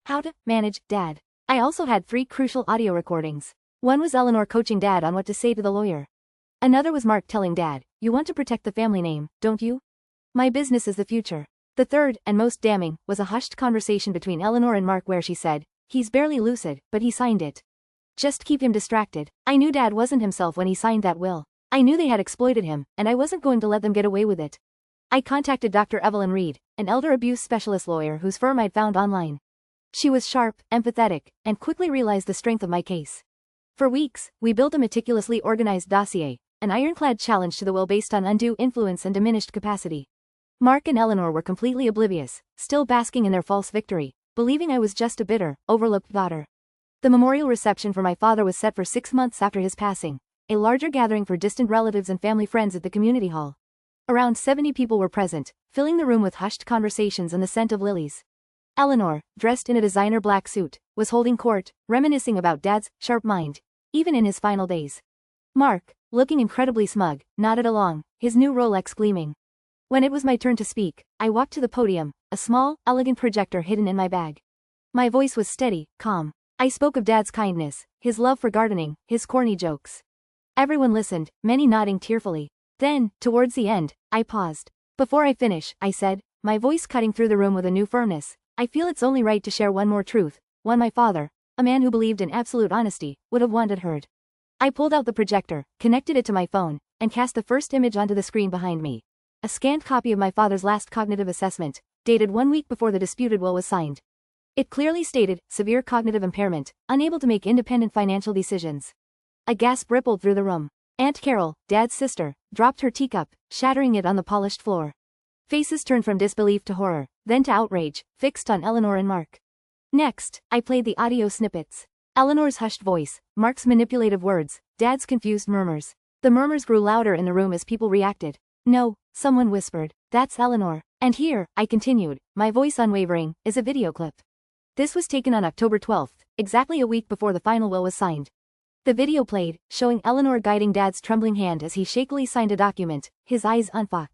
How to manage Dad. I also had 3 crucial audio recordings. One was Eleanor coaching Dad on what to say to the lawyer. Another was Mark telling Dad, "You want to protect the family name, don't you? My business is the future." The third, and most damning, was a hushed conversation between Eleanor and Mark where she said, "He's barely lucid, but he signed it. Just keep him distracted." I knew Dad wasn't himself when he signed that will. I knew they had exploited him, and I wasn't going to let them get away with it. I contacted Dr. Evelyn Reed, an elder abuse specialist lawyer whose firm I'd found online. She was sharp, empathetic, and quickly realized the strength of my case. For weeks, we built a meticulously organized dossier, an ironclad challenge to the will based on undue influence and diminished capacity. Mark and Eleanor were completely oblivious, still basking in their false victory, believing I was just a bitter, overlooked daughter. The memorial reception for my father was set for 6 months after his passing, a larger gathering for distant relatives and family friends at the community hall. Around 70 people were present, filling the room with hushed conversations and the scent of lilies. Eleanor, dressed in a designer black suit, was holding court, reminiscing about Dad's sharp mind, even in his final days. Mark, looking incredibly smug, nodded along, his new Rolex gleaming. When it was my turn to speak, I walked to the podium, a small, elegant projector hidden in my bag. My voice was steady, calm. I spoke of Dad's kindness, his love for gardening, his corny jokes. Everyone listened, many nodding tearfully. Then, towards the end, I paused. "Before I finish," I said, my voice cutting through the room with a new firmness, "I feel it's only right to share one more truth, one my father, a man who believed in absolute honesty, would have wanted heard." I pulled out the projector, connected it to my phone, and cast the first image onto the screen behind me. A scanned copy of my father's last cognitive assessment, dated 1 week before the disputed will was signed. It clearly stated, severe cognitive impairment, unable to make independent financial decisions. A gasp rippled through the room. Aunt Carol, Dad's sister, dropped her teacup, shattering it on the polished floor. Faces turned from disbelief to horror, then to outrage, fixed on Eleanor and Mark. Next, I played the audio snippets. Eleanor's hushed voice, Mark's manipulative words, Dad's confused murmurs. The murmurs grew louder in the room as people reacted. "No," someone whispered, "that's Eleanor." And here, I continued, my voice unwavering, is a video clip. This was taken on October 12th, exactly a week before the final will was signed. The video played, showing Eleanor guiding Dad's trembling hand as he shakily signed a document, his eyes on fuck.